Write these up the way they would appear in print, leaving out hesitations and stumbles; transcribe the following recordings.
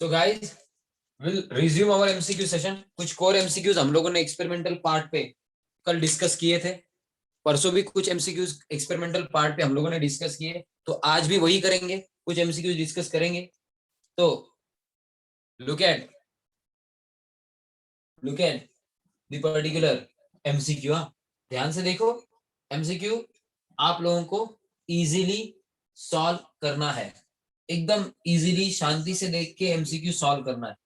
So guys will resume our MCQ session. कुछ core MCQs हम लोगों ने एक्सपेरिमेंटल पार्ट पे कल डिस्कस किए थे, परसों भी कुछ एमसीक्यूज एक्सपेरिमेंटल पार्ट पे हम लोगों ने डिस्कस किए, तो आज भी वही करेंगे, कुछ एमसीक्यूज डिस्कस करेंगे। तो look at the particular MCQ. ध्यान से देखो, एमसीक्यू आप लोगों को इजीली सॉल्व करना है, एकदम इजीली शांति से देख के एमसीक्यू सॉल्व करना है।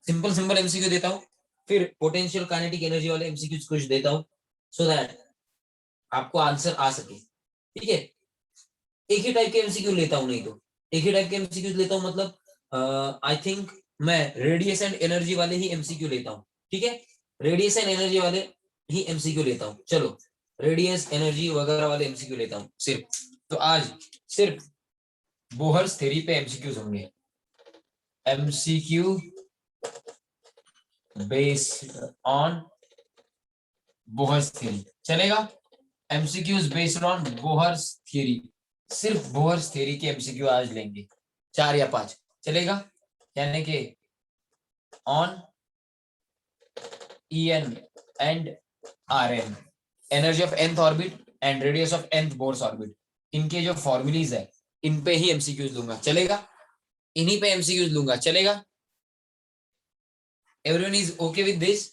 सिंपल सिंपल एमसीक्यू देता हूं, फिर पोटेंशियल काइनेटिक एनर्जी वाले एमसीक्यू कुछ देता हूं, सो दैट आपको आंसर आ सके। ठीक है, एक ही टाइप के एमसीक्यू लेता हूं, नहीं तो एक ही टाइप के एमसीक्यू लेता हूं, मतलब आई थिंक मैं रेडियस एंड एनर्जी वाले ही एमसीक्यू लेता हूं। ठीक है, रेडियस एंड एनर्जी वाले ही एमसीक्यू लेता हूं। चलो, रेडियस एनर्जी वगैरह वाले एमसीक्यू लेता हूं सिर्फ। तो आज सिर्फ बोहर्स थ्योरी पे एमसीक्यूज होंगे। MCQ based on Bohr's theory चलेगा। MCQs based on Bohr's theory, सिर्फ बोहर्स थ्योरी के एमसीक्यू आज लेंगे, 4 या 5 चलेगा। यानी कि on En and Rn, energy of nth orbit and radius of nth Bohr's orbit, इनके जो फॉर्मूलीज है इन पे ही एमसीक्यूज लूंगा, चलेगा। इन्हीं पे एमसीक्यूज लूंगा, चलेगा। Everyone is okay with this?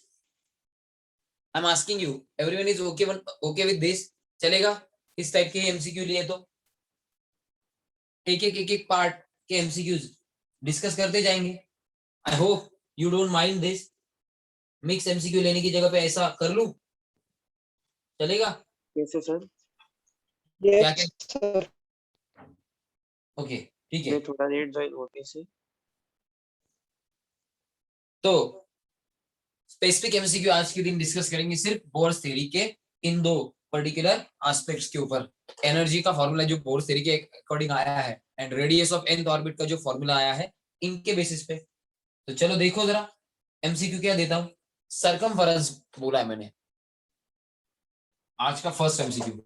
I am asking you, everyone is okay with this? चलेगा इस टाइप के एमसीक्यू लिए तो एक पार्ट के एमसीक्यूज डिस्कस करते जाएंगे। I hope you don't mind this. Mix MCQ लेने की जगह पे ऐसा कर लूं, चलेगा? कैसे सर? क्या यस क्या? सर। ओके, ठीक है। मैं थोड़ा लेट ज्वाइन होने से। तो स्पेसिफिक एमसीक्यू आज के दिन डिस्कस करेंगे सिर्फ बोर्स थ्योरी के इन दो पर्टिकुलर एस्पेक्ट्स के ऊपर। एनर्जी का फॉर्मूला जो बोर्स थ्योरी के अकॉर्डिंग आया है and radius of nth orbit का जो फॉर्मूला आया है, इनके बेसिस पे। तो चलो देखो जरा एमसीक्यू क्या देता हूं। सरकमफेरेंस बोला है मैंने आज का first MCQ.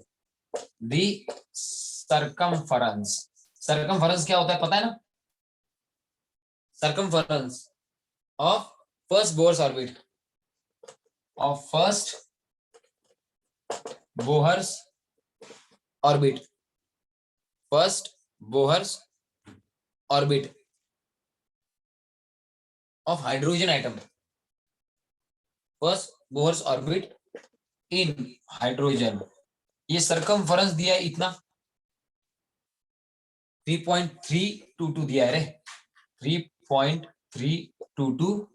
The circumference, circumference क्या होता है पता है ना? Circumference of first Bohr's orbit, of first Bohr's orbit, first Bohr's orbit of hydrogen atom, first Bohr's orbit in hydrogen. ये सरकमफेरेंस दिया है इतना 3.322 दिया है रे, 3.322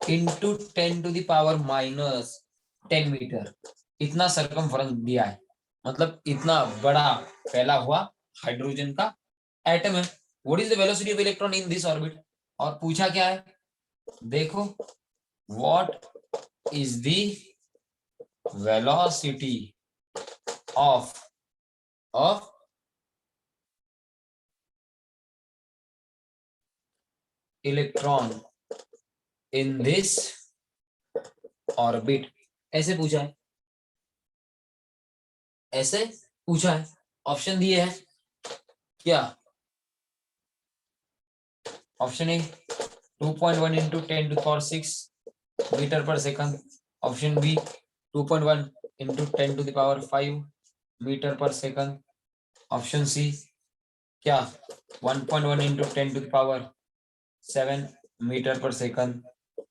into 10 to the power minus 10 metre, इतना सरकमफेरेंस दिया है। मतलब इतना बड़ा फैला हुआ हाइड्रोजन का एटम है। What is the velocity of electron in this orbit? और पूछा क्या है, देखो, what is the velocity of electron in this orbit, ऐसे पूछा है, ऐसे पूछा है। ऑप्शन दिए हैं क्या? Option A 2.1 into 10⁶ metre per second, option B 2.1 into 10⁵ metre per second, option C क्या 1.1 into 10⁻7 metre per second,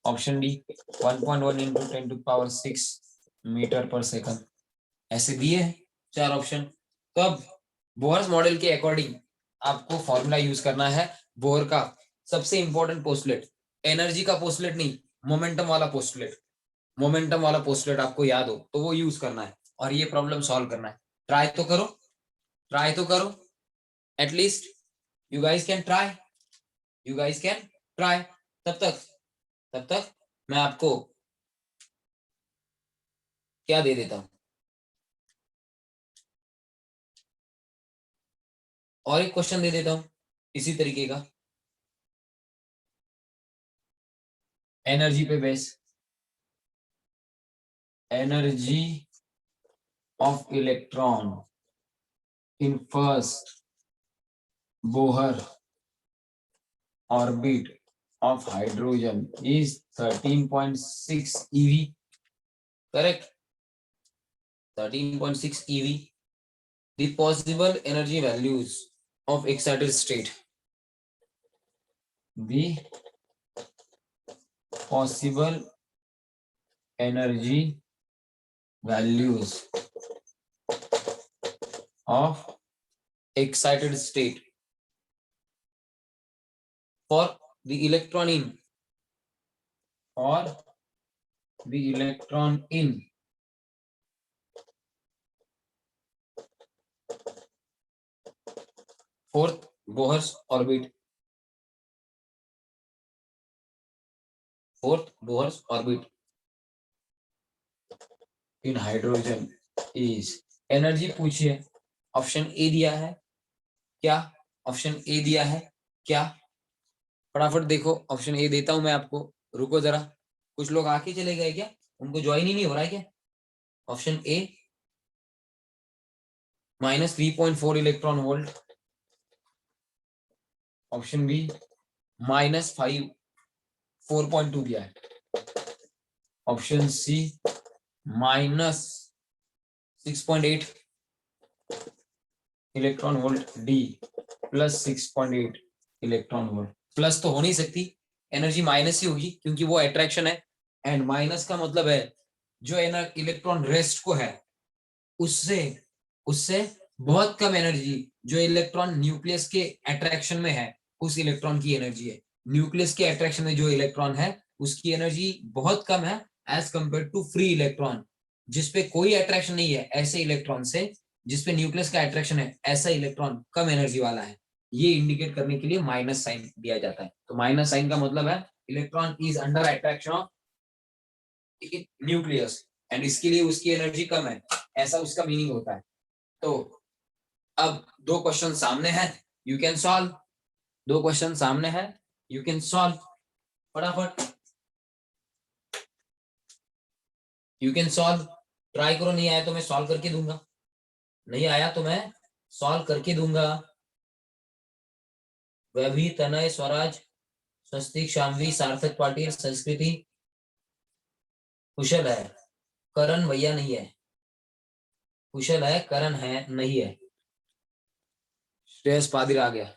option D 1.1 into 10⁶ metre per second. ऐसे दिए हैं 4 ऑप्शन। तो अब बोहर्स मॉडल के अकॉर्डिंग आपको फॉर्मूला यूज करना है बोहर का सबसे इंपॉर्टेंट पोस्टुलेट, एनर्जी का पोस्टुलेट नहीं, मोमेंटम वाला पोस्टुलेट। मोमेंटम वाला पोस्टुलेट आपको याद हो तो वो यूज करना है और ये प्रॉब्लम सॉल्व करना है। ट्राई तो करो, ट्राई तो करो, at least you guys can try, you guys can try. तब तक मैं आपको क्या दे देता हूं, और एक क्वेश्चन दे देता हूं इसी तरीके का, एनर्जी पे base, energy of electron in first Bohr orbit of hydrogen is 13.6 eV. Correct. 13.6 eV. The possible energy values of excited state. The possible energy values of excited state for the electron in, or the electron in fourth Bohr's orbit. Fourth Bohr's orbit in hydrogen is energy पूछिए. Option A दिया है क्या? Option ए दिया है क्या? फटाफट देखो, option A देता हूं मैं आपको. रुको जरा, कुछ लोग आके चले गए क्या? उनको ज्वाइन ही नहीं हो रहा है क्या? Option A -3.4 electron volt. Option B -5 4.2 दिया है. Option C -6.8 electron volt. D +6.8 electron volt. Plus तो हो नहीं सकती, एनर्जी माइनस ही होगी क्योंकि वो अट्रैक्शन है. एंड माइनस का मतलब है जो इलेक्ट्रॉन रेस्ट को है उससे उससे बहुत कम एनर्जी जो इलेक्ट्रॉन न्यूक्लियस के अट्रैक्शन में है उस इलेक्ट्रॉन की एनर्जी है. न्यूक्लियस के अट्रैक्शन में जो इलेक्ट्रॉन है उसकी एनर्जी बहुत कम है as compare to free electron जिसपे कोई अट्रैक्शन नहीं है. ऐसे इलेक्ट्रॉन से जिसपे न्यूक्लियस का अट्रैक्शन है, ऐसा इलेक्ट्रॉन कम एनर्जी वाला है. ये इंडिकेट करने के लिए माइनस साइन दिया जाता है. तो माइनस साइन का मतलब है electron is under attraction of nucleus and इसके लिए उसकी एनर्जी कम है, ऐसा उसका मीनिंग होता है. तो अब दो क्वेश्चन सामने हैं, यू कैन सॉल्व. दो क्वेश्चन सामने हैं, यू कैन सॉल्व. फटाफट यू कैन सॉल्व. ट्राई करो. नहीं आया तो मैं सॉल्व करके दूंगा. नहीं आया तो मैं सॉल्व करके दूंगा. वैभवी, तनय, स्वराज, स्वस्तिक, शामवी, सार्थक, पाटिल, संस्कृति, कुशल है. करण भैया नहीं है. कुशल है, करण है नहीं है. श्रेयस पादिर आ गया.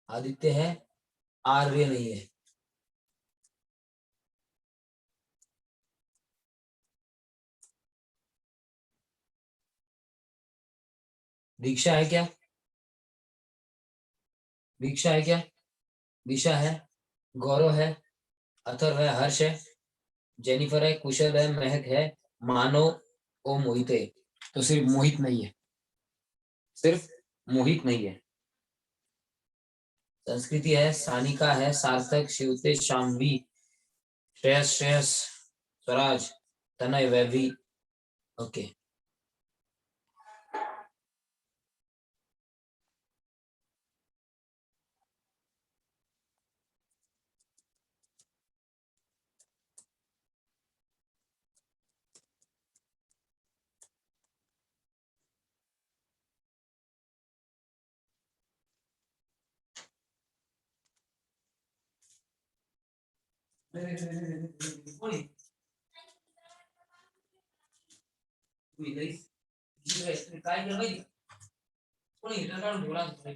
आदित्य है, आर्य नहीं है. दीक्षा है क्या? दीक्षा है क्या? दिशा है, गौरव है, अथर्व है, हर्ष है, जेनिफर है, कुशल है, महक है, मानव और मोहित है. तो सिर्फ मोहित नहीं है. सिर्फ मोहित नहीं है. संस्कृति है, सानिका है, सार्थक, शिवतेज, शाम्वी, श्रेयस, स्वराज, तनय, वैभवी. ओके. काय केलं माहिती? कोणी हिटर काढून ठेवला असतो.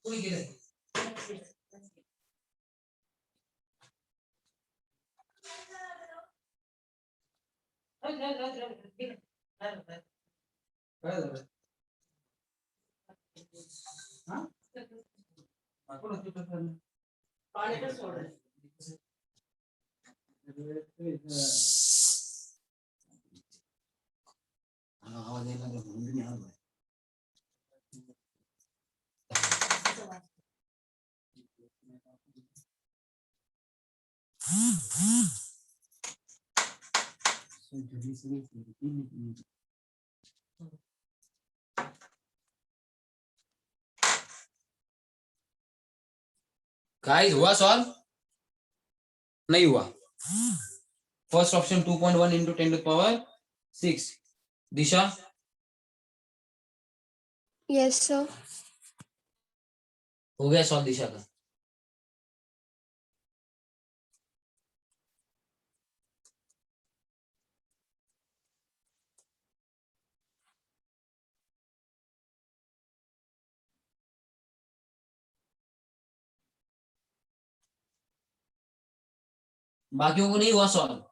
कोणी केलं? गाइस हुआ सॉल्व? नहीं हुआ। फर्स्ट ऑप्शन 2.1 इंटू 10⁶ दिशा यस सर। हो गया सॉल्व दिशा का। बाकियों को नहीं हुआ सॉल्व?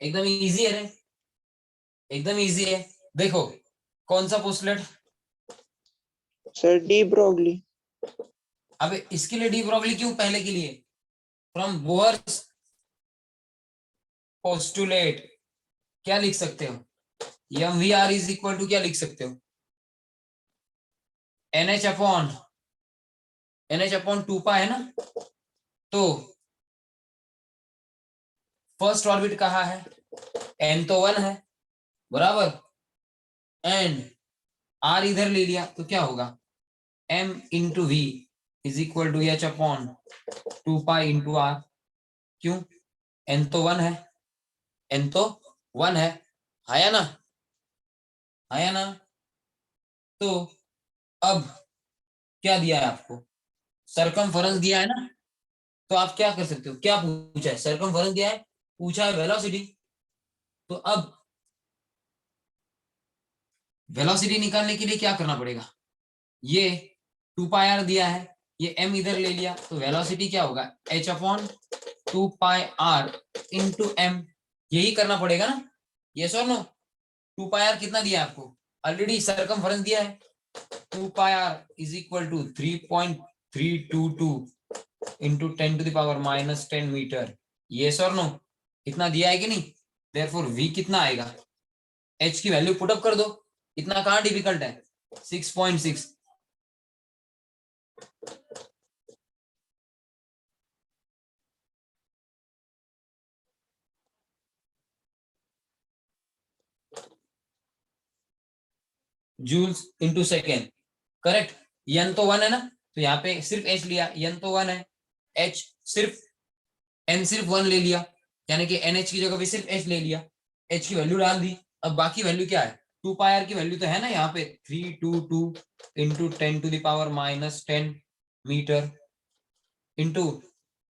एकदम इजी है रे, एकदम इजी है। देखो कौन सा पोस्टलेट? Sir de Broglie. अब इसके लिए डी ब्रोगली क्यों पहले के लिए? फ्रॉम बोहर्स पोस्टुलेट क्या लिख सकते हो? M V R is equal to क्या लिख सकते हो? NH अपॉन 2 पाई है ना। तो फर्स्ट ऑर्बिट कहाँ है? n तो 1 है बराबर, एंड r इधर ले लिया तो क्या होगा? m into V is equal to H upon 2 pi into R. क्यों? n तो 1 है, n तो 1 है, आया ना, आया ना। तो अब क्या दिया है आपको? सरकमफेरेंस दिया है ना। तो आप क्या कर सकते हो? क्या पूछा है? सरकमफेरेंस दिया है, पूछा है वेलोसिटी। तो अब वेलोसिटी निकालने के लिए क्या करना पड़ेगा? ये 2 पाई आर दिया है, ये m इधर ले लिया तो वेलोसिटी क्या होगा? h upon 2 pi R into m। यही करना पड़ेगा ना, यस और नो? 2 पाई आर कितना दिया है आपको? ऑलरेडी सरकमफेरेंस दिया है, 2 pi r is equal to 3.322 into 10⁻⁻10 metre. Yes और नो? इतना दिया है कि नहीं? देयरफॉर v कितना आएगा? h की वैल्यू पुटअप कर दो, इतना कहाँ डिफिकल्ट है? 6.6। Joules into second, correct. n तो 1 है ना, तो यहाँ पे सिर्फ h लिया, n तो 1 है, h सिर्फ n सिर्फ 1 ले लिया, यानी कि NH की जगह पे सिर्फ h ले लिया, h की वैल्यू डाल दी। अब बाकी वैल्यू क्या है? 2 पाई आर की वैल्यू तो है ना यहाँ पे 322 इंटू 10⁻⁻10 मीटर इंटू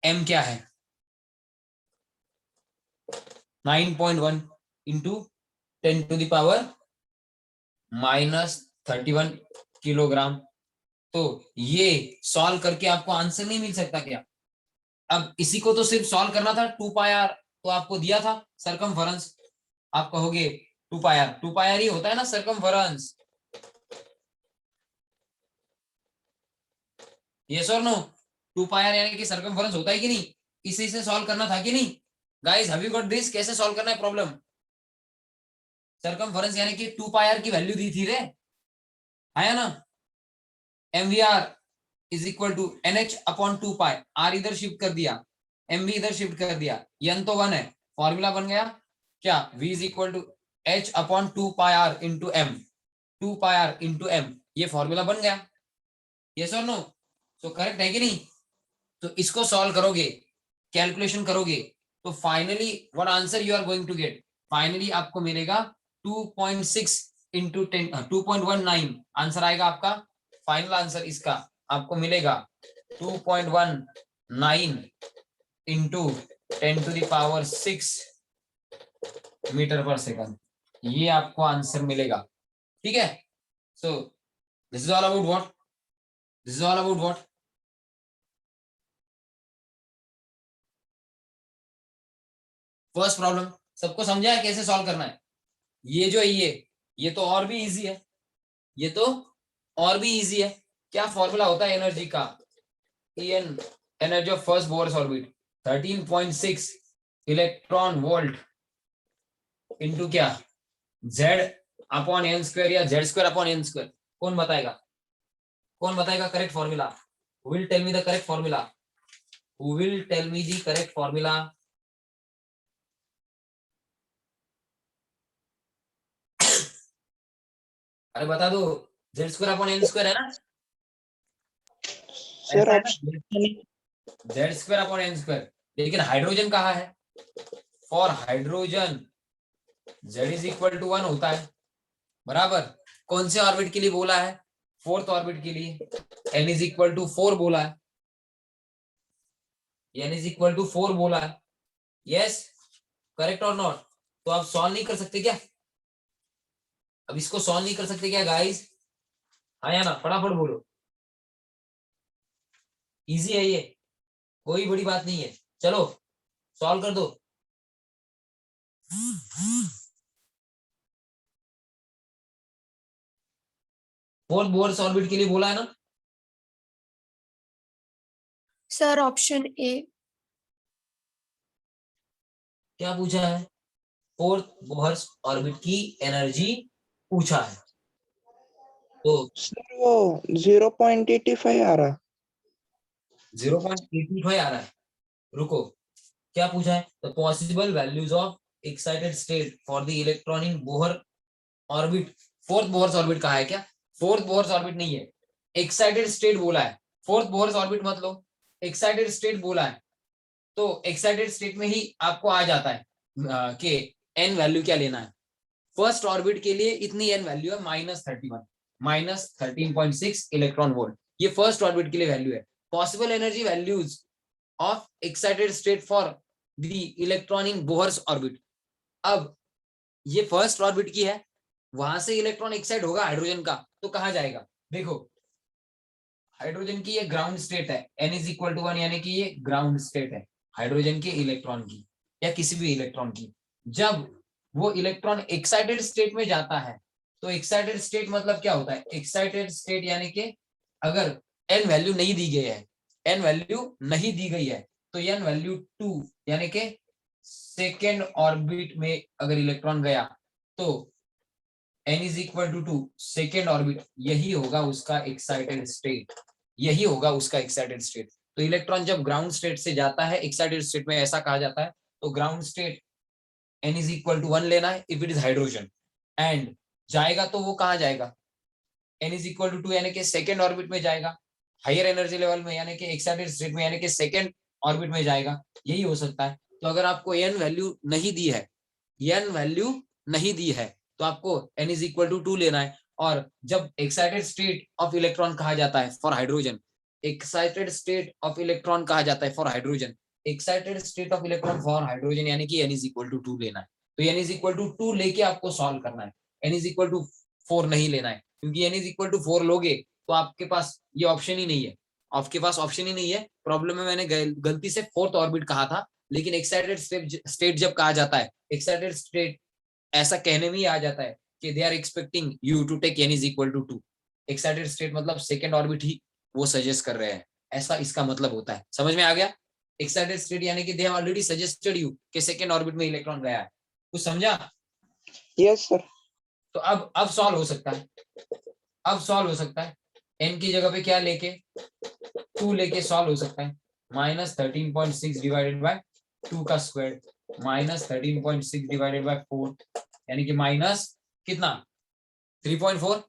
m क्या है? 9.1 इंटू 10⁻31 किलोग्राम। तो ये सॉल्व करके आपको आंसर नहीं मिल सकता क्या? अब इसी को तो सिर्फ सॉल्व करना था। 2 पाई आर तो आपको दिया था सरकमफेरेंस, आप कहोगे 2 पाई आर, 2 पाई आर ही होता है ना सरकमफेरेंस, यस और नो? 2 पाई आर यानी कि सरकमफेरेंस होता है कि नहीं? इसी से सॉल्व करना था कि नहीं? Guys have you got this? कैसे सॉल्व करना है प्रॉब्लम? सरकमफेरेंस यानी कि 2 पाई आर की वैल्यू दी थी रे, आया ना? mvr is equal to NH upon 2 pi, r इधर शिफ्ट कर दिया, m भी इधर शिफ्ट कर दिया, n तो 1 है, फॉर्मूला बन गया क्या? v is equal to h upon 2 pi r into m, 2 pi r into m, ये फॉर्मूला बन गया, यस और नो? तो करेक्ट है कि नहीं? तो इसको सॉल्व करोगे, कैलकुलेशन करोगे, तो finally what answer you are going to get? Finally आपको मिलेगा 2.6 इंटू 10 2.19 आंसर आएगा आपका। फाइनल आंसर इसका आपको मिलेगा 2.19 इंटू 10⁶ मीटर पर सेकंड, ये आपको आंसर मिलेगा। ठीक है, so this is all about what? This is all about what? First problem सबको समझा है कैसे सॉल्व करना है? ये जो है ये तो और भी इजी है, ये तो और भी इजी है। क्या फॉर्मूला होता है एनर्जी का? En energy of first Bohr's orbit 13.6 electron volt into क्या? Z अपॉन n स्क्वायर या Z² अपॉन n स्क्वायर। कौन बताएगा? कौन बताएगा correct formula? Who will tell me the correct formula? Who will tell me the correct formula? अरे बता दो, Z square upon N square है ना, सर ऐसा है ऑप्शन ना, Z square upon N square. लेकिन हाइड्रोजन कहाँ है? For hydrogen Z is equal to 1 होता है, बराबर। कौन से ऑर्बिट के लिए बोला है? फोर्थ ऑर्बिट के लिए। एन इज इक्वल टू 4 बोला है, एन इज इक्वल टू 4 बोला है। यस, करेक्ट और नॉट? तो आप सॉल्व नहीं कर सकते क्या? अब इसको सॉल्व नहीं कर सकते क्या गाइस? हाँ या ना, फटाफट बोलो। इजी है ये, कोई बड़ी बात नहीं है। चलो सॉल्व कर दो। फोर्थ बोर्स ऑर्बिट के लिए बोला है ना? Sir option A. क्या पूछा है? फोर्थ बोर्स ऑर्बिट की एनर्जी पूछा है। तो सर वो 0.85 आ रहा। 0.85 आ रहा है। रुको, क्या पूछा है? The possible values of excited state for the electronic Bohr orbit. Fourth Bohr's orbit कहा है क्या? फोर्थ बोहर्स ऑर्बिट नहीं है, एक्साइटेड स्टेट बोला है। फोर्थ बोहर्स ऑर्बिट मत लो, एक्साइटेड स्टेट बोला है। तो एक्साइटेड स्टेट में ही आपको आ जाता है कि एन वैल्यू क्या लेना है। फर्स्ट ऑर्बिट के लिए इतनी एन वैल्यू है -31, -13.6 इलेक्ट्रॉन वोल्ट। ये फर्स्ट ऑर्बिट के लिए वैल्यू है। Possible energy values of excited state for the electronic Bohr's orbit. अब ये फर्स्ट ऑर्बिट की है, वहां से इलेक्ट्रॉन एक्साइट होगा हाइड्रोजन का, तो कहां जाएगा? देखो, हाइड्रोजन की ये ग्राउंड स्टेट है, एन इज इक्वल टू 1, यानी कि ये ग्राउंड स्टेट है हाइड्रोजन के इलेक्ट्रॉन की, या किसी भी इलेक्ट्रॉन की। जब वो इलेक्ट्रॉन एक्साइटेड स्टेट में जाता है, तो एक्साइटेड स्टेट मतलब क्या होता है? एक्साइटेड स्टेट यानी कि अगर एन वैल्यू नहीं दी गई है, एन वैल्यू नहीं दी गई है, तो एन वैल्यू 2 यानी कि सेकेंड ऑर्बिट में अगर इलेक्ट्रॉन गया, तो n is equal to 2 second orbit, यही होगा उसका एक्साइटेड स्टेट, यही होगा उसका एक्साइटेड स्टेट। तो इलेक्ट्रॉन जब ग्राउंड स्टेट से जाता है एक्साइटेड स्टेट में, ऐसा कहा जाता है। तो ground state n is equal to 1 लेना है if it is hydrogen, and जाएगा तो वो कहाँ जाएगा? n इज इक्वल टू 2 यानी कि सेकेंड ऑर्बिट में जाएगा, हायर एनर्जी लेवल में, यानी कि एक्साइटेड स्टेट में, यानी कि सेकेंड ऑर्बिट में जाएगा। यही हो सकता है। तो अगर आपको n वैल्यू नहीं दी है, n वैल्यू नहीं दी है, तो आपको n इज इक्वल टू 2 लेना है। और जब एक्साइटेड स्टेट ऑफ इलेक्ट्रॉन कहा जाता है for hydrogen, excited state of electron कहा जाता है for hydrogen, excited state of electron for hydrogen, यानी कि n इज इक्वल टू 2 लेना है। तो n इज इक्वल टू 2 लेके आपको सॉल्व करना है, n इज इक्वल टू 4 नहीं लेना है, क्योंकि n इज इक्वल टू 4 लोगे तो आपके पास ये ऑप्शन ही नहीं है, आपके पास ऑप्शन ही नहीं है। प्रॉब्लम में मैंने गलती से फोर्थ ऑर्बिट कहा था, लेकिन एक्साइटेड स्टेट जब कहा जाता है, एक्साइटेड स्टेट ऐसा कहने में ही आ जाता है कि they are expecting you to take n is equal to 2। Excited state मतलब सेकेंड ऑर्बिट ही वो सजेस्ट कर रहे हैं, ऐसा इसका मतलब होता है। समझ में आ गया? एक्साइटेड स्टेट यानी कि they have already suggested you कि सेकेंड ऑर्बिट में इलेक्ट्रॉन गया है। कुछ समझा? Yes sir. तो अब सॉल्व हो सकता है, अब सॉल्व हो सकता है। n की जगह पे क्या लेके, 2 लेके सॉल्व हो सकता है। -13.6 डिवाइडेड बाय 2 का स्क्वायर, -13.6 डिवाइडेड बाय 4, यानी कि माइनस कितना, 3.4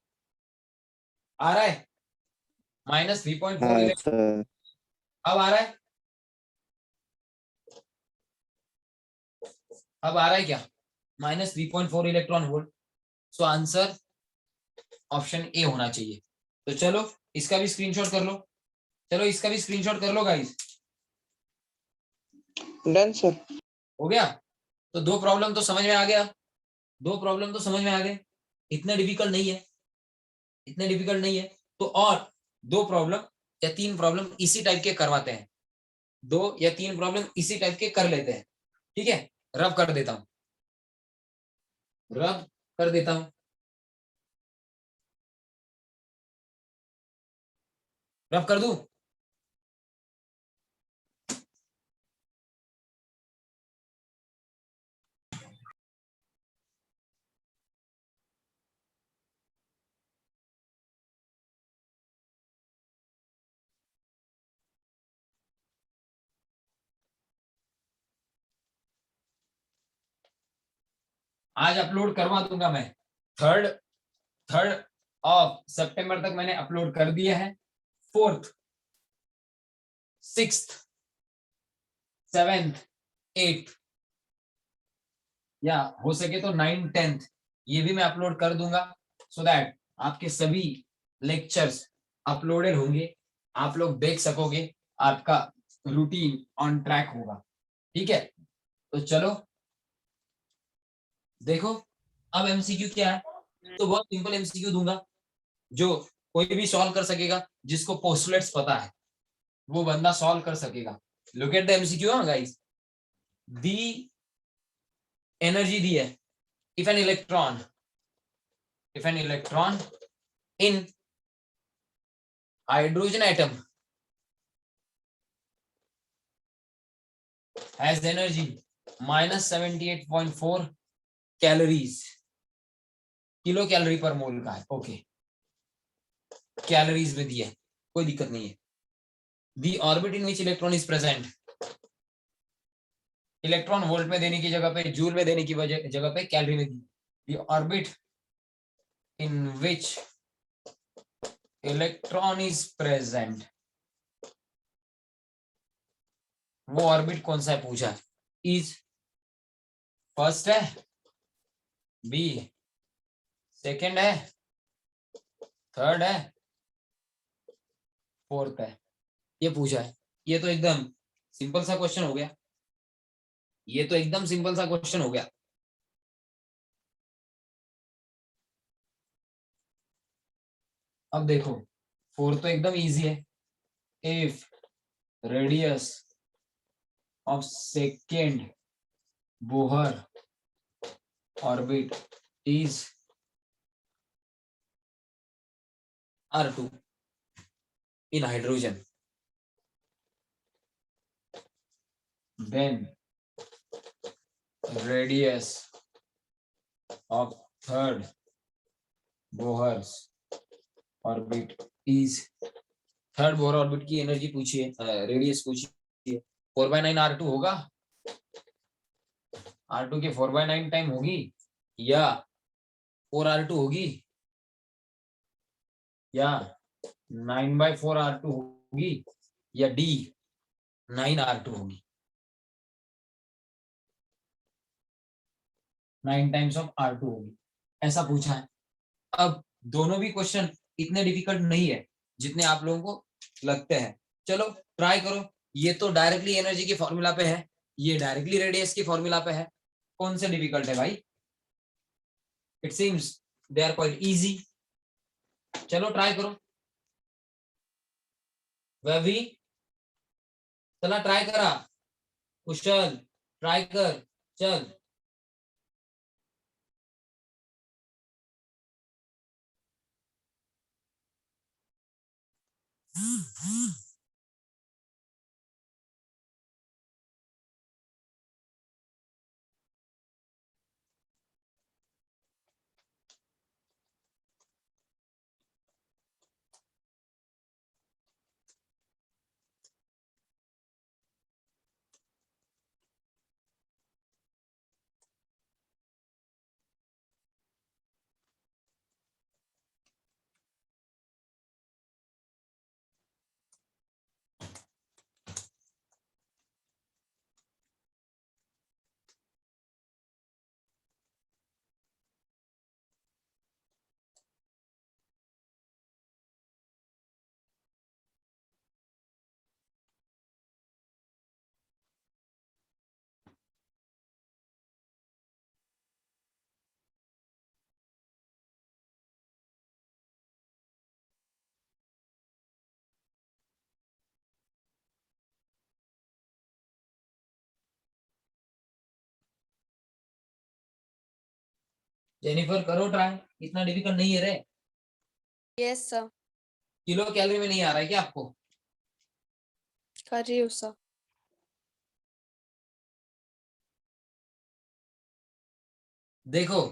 आ रहा है। -3.4 हाँ सर। अब आ रहा है, अब आ रहा है क्या? -3.4 electron volt. So answer option A होना चाहिए। तो चलो इसका भी स्क्रीनशॉट कर लो, चलो इसका भी स्क्रीनशॉट कर लो गाइस। Done sir. हो गया? तो दो प्रॉब्लम तो समझ में आ गया, दो प्रॉब्लम तो समझ में आ गए, इतने डिफिकल्ट नहीं है, इतने डिफिकल्ट नहीं है। तो और दो प्रॉब्लम या तीन प्रॉब्लम इसी टाइप के करवाते हैं, दो या तीन प्रॉब्लम इसी टाइप के कर लेते हैं। ठीक है, रब कर देता हूं, रब कर देता हूं, रब कर दूं। आज अपलोड करवा दूंगा मैं। थर्ड थर्ड ऑफ सितंबर तक मैंने अपलोड कर दिया है। 4th 6th 7th 8th या हो सके तो 9th 10th ये भी मैं अपलोड कर दूंगा, सो दैट आपके सभी लेक्चर्स अपलोडेड होंगे, आप लोग देख सकोगे, आपका रूटीन ऑन ट्रैक होगा। ठीक है, तो चलो देखो अब एमसीक्यू क्या है। तो बहुत सिंपल एमसीक्यू दूंगा जो कोई भी सॉल्व कर सकेगा, जिसको पोस्टुलेट्स पता है वो बंदा सॉल्व कर सकेगा। Look at the MCQ guys. The energy दी है, if an electron in hydrogen atom has energy -78.4 calories, kilo calorie per mole का है। ओके, कैलोरीज में दिया है, कोई दिक्कत नहीं है। The orbit in which electron is present, electron volt में देने की जगह पे जूल में देने की जगह पे कैलोरी में दी। The orbit in which electron is present, वो ऑर्बिट कौन सा है पूछा है। इज फर्स्ट है, बी सेकंड है, थर्ड है, फोर्थ है, ये पूछा है। ये तो एकदम सिंपल सा क्वेश्चन हो गया, ये तो एकदम सिंपल सा क्वेश्चन हो गया। अब देखो 4 तो एकदम इजी है। If radius of second Bohr orbit is R2 in hydrogen, then radius of third Bohr's orbit is, third Bohr orbit की एनर्जी पूछिए, रेडियस पूछिए। 4/9 R2 होगा, R2 के 4/9 टाइम होगी, या 4R2 होगी, या 9/4 R2 होगी, या D 9 R2 होगी। 9 टाइम्स ऑफ R2 होगी, ऐसा पूछा है। अब दोनों भी क्वेश्चन इतने डिफिकल्ट नहीं है जितने आप लोगों को लगते हैं। चलो ट्राई करो। ये तो डायरेक्टली एनर्जी के फॉर्मूला पे है, ये डायरेक्टली रेडियस की फॉर्मूला पे है, कौन से डिफिकल्ट है भाई। It seems they are quite easy. चलो ट्राई करो। वह भी चला ट्राई करा, कुशल ट्राई कर, चल। जेनिफर करो ट्राई, इतना डिफिकल्ट नहीं है रे। यस सर, किलो कैलोरी में नहीं आ रहा है क्या आपको। कर रही हूँ सर। देखो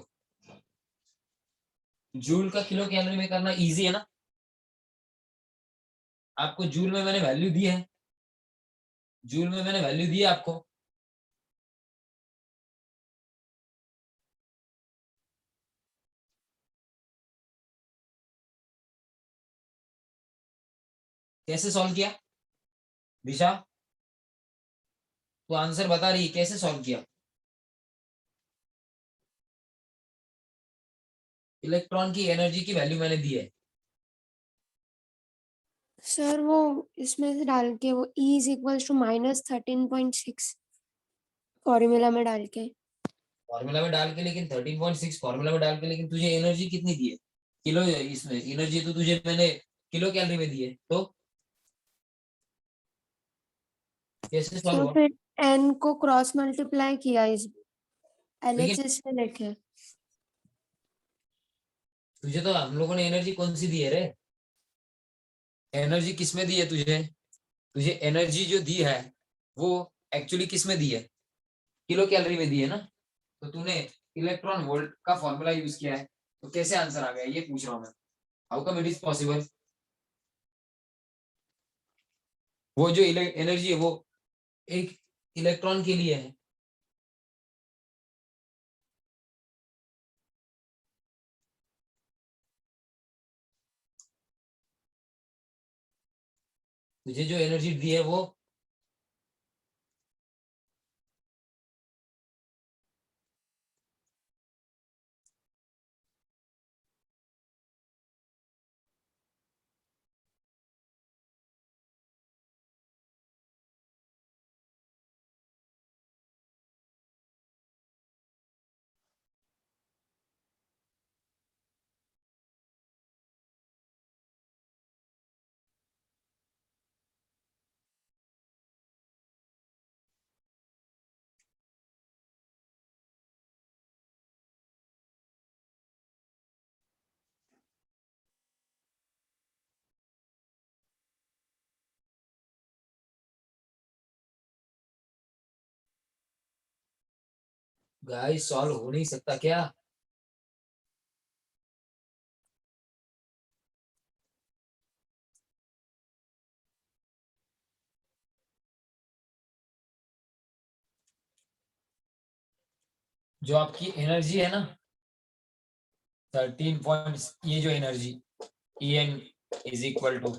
जूल का किलो कैलोरी में करना इजी है ना, आपको जूल में मैंने वैल्यू दी है, जूल में मैंने वैल्यू दी है आपको। कैसे सॉल्व किया दिशा? तो आंसर बता रही है, कैसे सॉल्व किया? इलेक्ट्रॉन की एनर्जी की वैल्यू मैंने दी है। सर वो इसमें से डाल के वो E is equals to -13.6 formula में डाल के। फॉर्मूला में डाल के, लेकिन 13.6 फॉर्मूला में डाल के, लेकिन तुझे एनर्जी कितनी दी है? किलो, इसमें एनर्जी तो तुझे मैंने किलो कैलोरी में दी है, तो कैसे सॉल्व तो हुआ? फिर N को क्रॉस मल्टीप्लाई किया इस लेकिन LHS में लेके। तुझे तो हम लोगों ने एनर्जी कौन सी दी है रे? एनर्जी किस में दी है तुझे? तुझे एनर्जी जो दी है वो एक्चुअली किस में दी है? किलो कैलोरी में दी है ना। तो तूने इलेक्ट्रॉन वोल्ट का फॉर्मूला यूज किया है, तो कैसे आंसर आ गया ये पूछ रहा हूं मैं। How come it is possible? वो जो एनर्जी है वो एक इलेक्ट्रॉन के लिए है। तुझे जो एनर्जी दी है वो गाइस सॉल्व हो नहीं सकता क्या? जो आपकी एनर्जी है ना 13 पॉइंट, ये जो energy En is equal to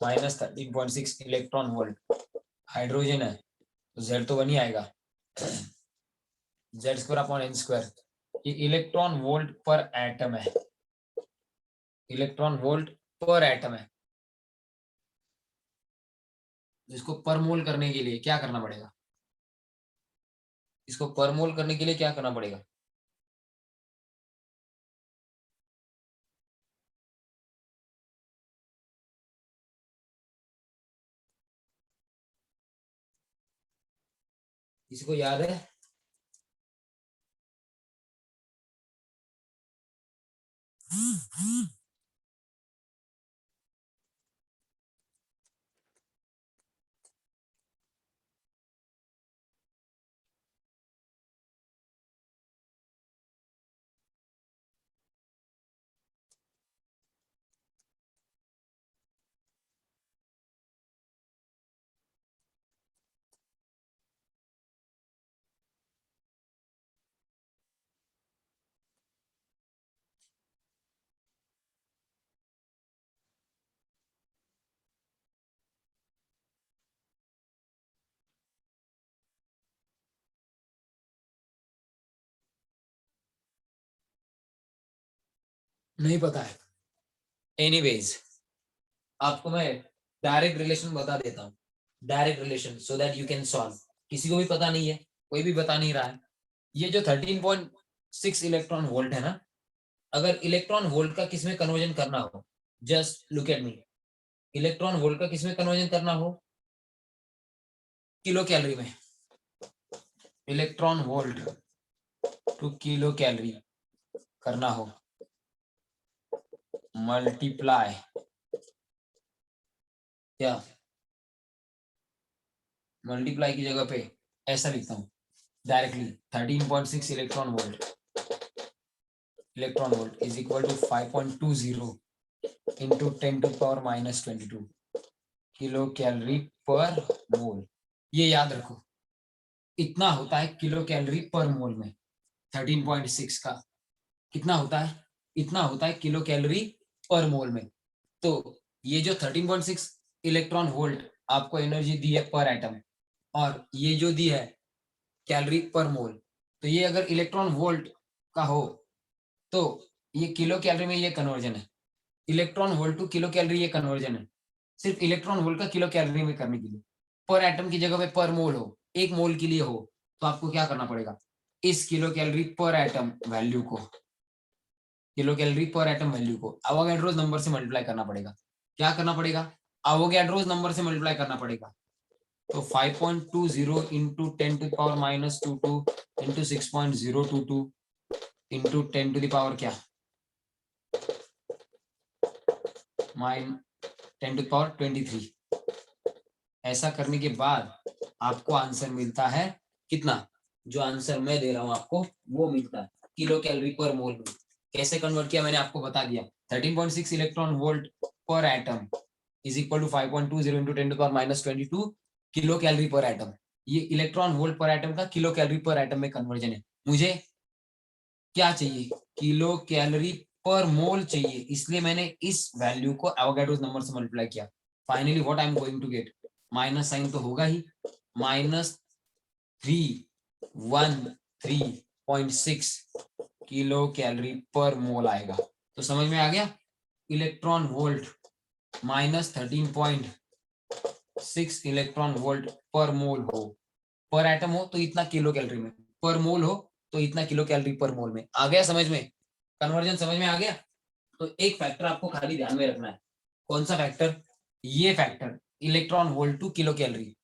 -13.6 electron volt, hydrogen है तो Z तो बनी आएगा, Z² अपॉन N²। ये इलेक्ट्रॉन वोल्ट पर एटम है, इलेक्ट्रॉन वोल्ट पर एटम है। इसको पर मोल करने के लिए क्या करना पड़ेगा? इसको पर मोल करने के लिए क्या करना पड़ेगा? किसी को याद है? नहीं पता है। एनीवेज, आपको मैं डायरेक्ट रिलेशन बता देता हूँ, direct relation, so that you can solve. किसी को भी पता नहीं है, कोई भी बता नहीं रहा है। ये जो 13.6 इलेक्ट्रॉन वोल्ट है ना, अगर इलेक्ट्रॉन वोल्ट का किसमें कन्वर्जन करना हो, just look at me, electron volt का किसमें कन्वर्जन करना हो? किलो कैलोरी में। Electron volt two kilo calorie करना हो, मल्टीप्लाई क्या, मल्टीप्लाई की जगह पे ऐसा लिखता हूँ directly, 13.6 electron volt is equal to 5.20 into 10⁻22 kilo calorie per mole. ये याद रखो, इतना होता है किलो कैलोरी पर मोल में। 13.6 का कितना होता है? इतना होता है किलो कैलोरी पर मोल में। तो ये जो 13.6 इलेक्ट्रॉन वोल्ट आपको एनर्जी दी है पर एटम, और ये जो दी है कैलोरी पर मोल, तो ये अगर इलेक्ट्रॉन वोल्ट का हो तो ये किलो कैलोरी में ये कन्वर्जन है, electron volt two kilo calorie ये कन्वर्जन है, सिर्फ इलेक्ट्रॉन वोल्ट का किलो कैलोरी में करने के लिए। पर एटम की जगह पे पर मोल हो, एक मोल के लिए हो, तो आपको क्या करना पड़ेगा, इस kilo calorie per atom value को, kilo calorie per atom value को अवोगाड्रोस नंबर से मल्टीप्लाई करना पड़ेगा। क्या करना पड़ेगा, अवोगाड्रोस नंबर से मल्टीप्लाई करना पड़ेगा। तो 5.20 into 10 to power -22 into 6.022 into 10 to power क्या, 10 टू पावर 23। ऐसा करने के बाद आपको आंसर मिलता है कितना, जो आंसर मैं दे रहा हूं आपको वो मिलता है किलो कैलोरी पर मोल में। कैसे कन्वर्ट किया मैंने आपको बता दिया, 13.6 electron volt per atom is equal to 5.20 into 10 to power -22 kilo calorie per atom. ये इलेक्ट्रॉन वोल्ट पर एटम का किलो कैलोरी पर एटम में कन्वर्जन है। मुझे क्या चाहिए, किलो कैलोरी पर मोल चाहिए, इसलिए मैंने इस वैल्यू को एवोगाड्रोस नंबर से मल्टीप्लाई किया। Finally what I am going to get, minus sign तो होगा ही, -313.6 किलो कैलोरी पर मोल आएगा। तो समझ में आ गया, इलेक्ट्रॉन वोल्ट -13.6 इलेक्ट्रॉन वोल्ट पर मोल हो, पर एटम हो तो इतना किलो कैलोरी में, पर मोल हो तो इतना किलो कैलोरी पर मोल में। आ गया समझ में, कन्वर्जन समझ में आ गया। तो एक फैक्टर आपको खाली ध्यान में रखना है, कौन सा फैक्टर, ये factor electron volt two kilo calorie,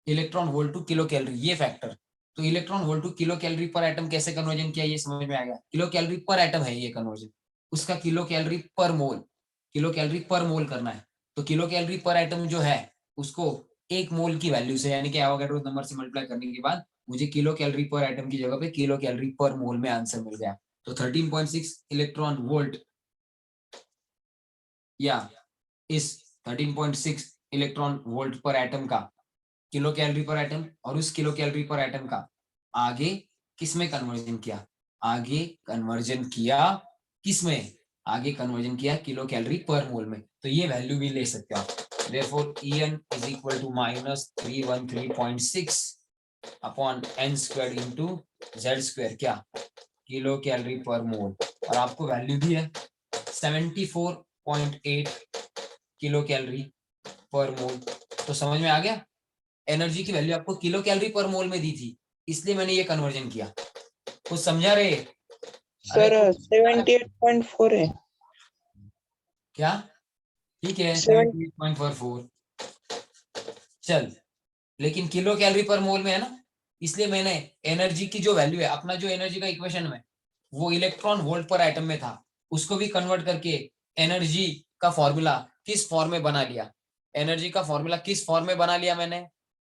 electron volt two kilo calorie ये फैक्टर। तो electron volt two kilo calorie per atom कैसे कन्वर्जन किया ये समझ में आ गया, किलो कैलोरी पर एटम है ये कन्वर्जन, उसका kilo calorie per mole, kilo calorie per मोल करना है। तो किलो कैलोरी पर एटम जो है उसको एक मोल की वैल्यू से यानी कि एवोगाड्रो नंबर से मल्टीप्लाई करने के बाद मुझे किलो कैलोरी पर एटम की जगह पे किलो कैलोरी पर मोल में आंसर मिल गया। तो 13.6 इलेक्ट्रॉन वोल्ट या इस 13.6 इलेक्ट्रॉन वोल्ट पर एटम का किलो कैलोरी पर एटम, और उस किलो कैलोरी पर एटम का आगे किसमें कन्वर्जन किया, आगे कन्वर्जन किया किसमें, आगे कन्वर्जन किया किलो कैलोरी पर मोल में। तो ये वैल्यू भी ले सकते हो आप। therefore En is equal to -313.6 upon n square into z square क्या, किलो कैलोरी पर मोल, और आपको वैल्यू भी है 74.8 किलो कैलोरी पर मोल। तो समझ में आ गया, एनर्जी की वैल्यू आपको किलो कैलोरी पर मोल में दी थी, इसलिए मैंने ये कन्वर्जन किया। कुछ समझा रे, सर 78.4 है। क्या, ठीक है 7 78.44, चल, लेकिन किलो कैलोरी पर मोल में है ना, इसलिए मैंने एनर्जी की जो वैल्यू है, अपना जो एनर्जी का इक्वेशन में वो इलेक्ट्रॉन वोल्ट पर एटम में था, उसको भी कन्वर्ट करके एनर्जी का फॉर्मूला किस फॉर्म में बना लिया, एनर्जी का फॉर्मूला किस फॉर्म में बना लिया मैंने,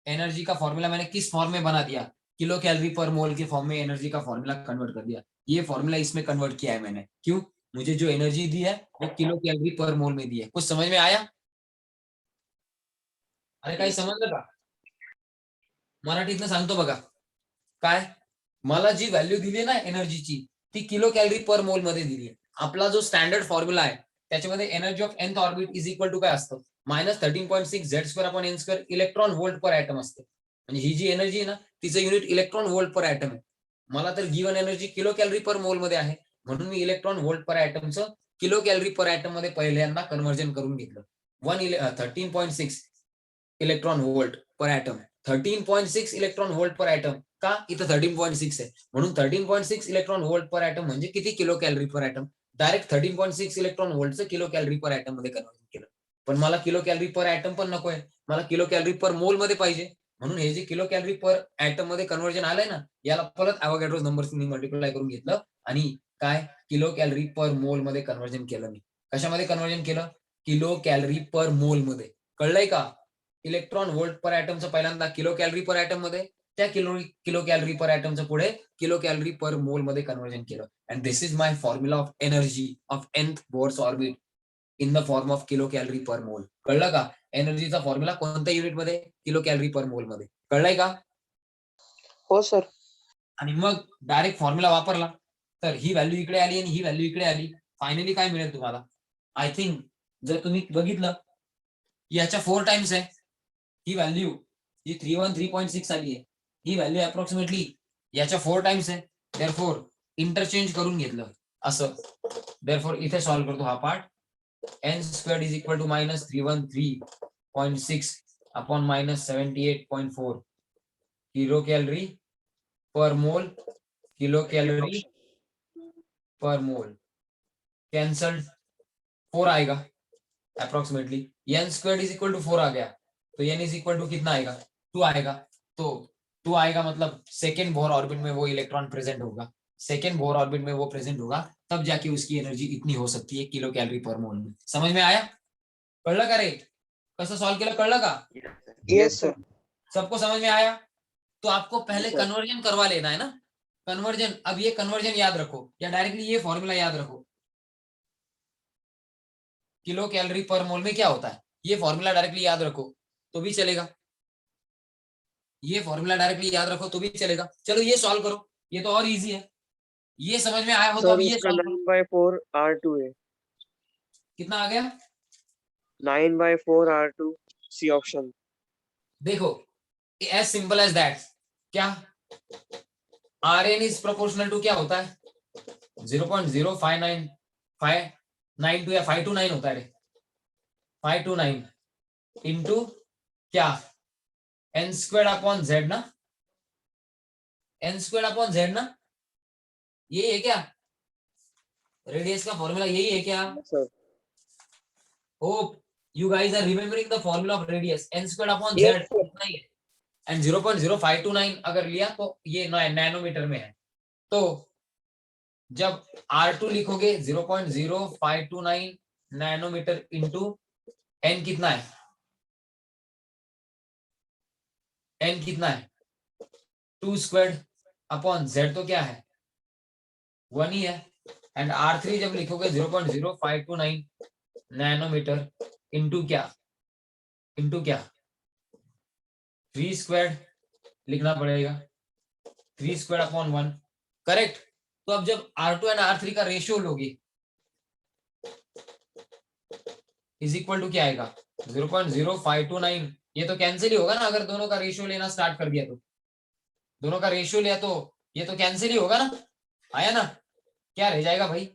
एनर्जी का फॉर्मूला मैंने किस फॉर्म में बना दिया, किलो कैलोरी पर मोल के फॉर्म में एनर्जी का फॉर्मूला कन्वर्ट कर दिया। ये फॉर्मूला इसमें कन्वर्ट किया है मैंने, क्यों, मुझे जो एनर्जी दी है वो किलो कैलोरी पर मोल में दी है। कुछ समझ में आया, अरे काही समजलं का, मराठीतनं सांगतो बघा, काय, मला जी व्हॅल्यू दिली ना एनर्जीची ती किलो कॅलरी पर मोल मध्ये दिली आहे। आपला जो स्टँडर्ड फॉर्म्युला आहे त्याच्यामध्ये energy of nth orbit is equal to काय असतं, -13.6 Z² इलेक्ट्रॉन वोल्ट पर ॲटम असते। म्हणजे ही जी एनर्जी आहे ना तिचं युनिट इलेक्ट्रॉन वोल्ट पर ॲटम आहे। मला तर given energy kilo calorie per mole मध्ये आहे, म्हणून मी इलेक्ट्रॉन वोल्ट पर ॲटमचं किलो कॅलरी पर ॲटम मध्ये पहिल्यांदा कन्वर्जन करून घेतलं। 13.6 इलेक्ट्रॉन वोल्ट पर ॲटम, 13.6 इलेक्ट्रॉन वोल्ट पर ॲटम, का इथं 13.6 आहे म्हणून 13.6 इलेक्ट्रॉन वोल्ट पर ॲटम म्हणजे किती kilo calorie per atom, direct 13.6 electron वोल्टचं किलो कॅलरी पर ॲटम मध्ये कन्वर्जन केलं। पण मला किलो कॅलरी पर ॲटम पण नकोय, मला किलो कॅलरी पर मोल मध्ये पाहिजे, म्हणून हे जे किलो कॅलरी पर ॲटम मध्ये कन्वर्जन आलंय ना याला परत एवोगाड्रोस नंबरने मल्टिप्लाय करून घेतलं आणि काय किलो कॅलरी पर मोल मध्ये कन्वर्जन केलं। मी कशामध्ये कन्वर्जन केलं, किलो कॅलरी पर मोल मध्ये, कळलंय का, इलेक्ट्रॉन वोल्ट पर ॲटमचं पहिल्यांदा किलो कॅलरी पर ॲटम मध्ये, त्या किलो कॅलरी पर ॲटमचं पुढे किलो कॅलरी पर मोल मध्ये कन्वर्जन केलं। And this is my formula of energy of nth Bohr's orbit in the form of kilo calorie per mole. कळलं का, एनर्जीचा फॉर्म्युला कोणत्या युनिट मध्ये, किलो कॅलरी पर मोल मध्ये, कळलंय का। हो सर। आणि मग डायरेक्ट फॉर्म्युला वापरला तर ही व्हॅल्यू इकडे आली आणि ही व्हॅल्यू इकडे आली, फायनली काय मिळेल तुम्हाला, आय थिंक जर तुम्ही बघितलं याच्या 4 टाइम्स आहे ही व्हॅल्यू, ही 313.6 आली आहे, ही व्हॅल्यू अप्रॉक्सिमेटली याच्या 4 टाइम्स आहे. देअरफॉर इंटरचेंज करून घेतलं असं. देअरफॉर इथे सॉल्व्ह करतो हा part. n squared is equal to minus 313.6 upon minus 78.4 kilo calorie per mole, kilo calorie per mole. Cancelled, 4 आएगा approximately. n square is equal to 4 आ गया, तो n इज इक्वल टू कितना आएगा, 2 आएगा. तो 2 आएगा मतलब सेकेंड बोर ऑर्बिट में वो इलेक्ट्रॉन प्रेजेंट होगा. सेकेंड बोर ऑर्बिट में वो प्रेजेंट होगा, तब जाके उसकी एनर्जी इतनी हो सकती है किलो कैलोरी पर मोल में. समझ में आया? कळलं का रे? कसं सॉल्व केलं कळलं का? Yes sir. सबको समझ में आया? तो आपको पहले सर. कन्वर्जन करवा लेना है ना. कन्वर्जन, अब ये कन्वर्जन याद रखो या डायरेक्टली ये फॉर्मूला याद रखो. किलो कैलोरी पर मोल में क्या होता है, ये फॉर्मूला डायरेक्टली याद रखो तो भी चलेगा. ये फॉर्मूला डायरेक्टली याद रखो तो भी चलेगा. चलो ये सॉल्व करो, ये तो और इजी है. ये समझ में आया हो तो सर अब ये इसका सॉल्व करो. 9/4 R2 है. कितना आ गया? 9/4 R2 सी ऑप्शन. देखो एज सिंपल एज दैट. क्या R N is proportional to क्या होता है, 0.059592 या 529 होता है रे, 529 इंटू क्या, एन स्क्वेयर अपॉन जेड ना, एन स्क्वेयर अपॉन जेड ना, यही है क्या रेडियस का फॉर्मूला, यही है क्या? Sir hope you guys are remembering the formula of radius, n squared upon z Yes, sir. इतना ही है. एंड 0.0529 अगर लिया तो ये नैनोमीटर में है. तो जब R2 लिखोगे 0.0529 नैनोमीटर इंटू n कितना है, n कितना है 2 स्क्वायर्ड अपॉन z तो क्या है 1 ही है. एंड R3 जब लिखोगे 0.0529 नैनोमीटर इंटू क्या, इंटू क्या 3 स्क्वायर्ड लिखना पड़ेगा, 3 स्क्वायर अपॉन 1. करेक्ट. तो अब जब R2 एंड R3 का रेशियो लोगे इज इक्वल टू क्या आएगा 0.0529. ये तो कैंसिल ही होगा ना, अगर दोनों का रेशियो लेना स्टार्ट कर दिया तो, दोनों का रेशियो लिया तो ये तो कैंसिल ही होगा ना. आया ना? क्या रह जाएगा भाई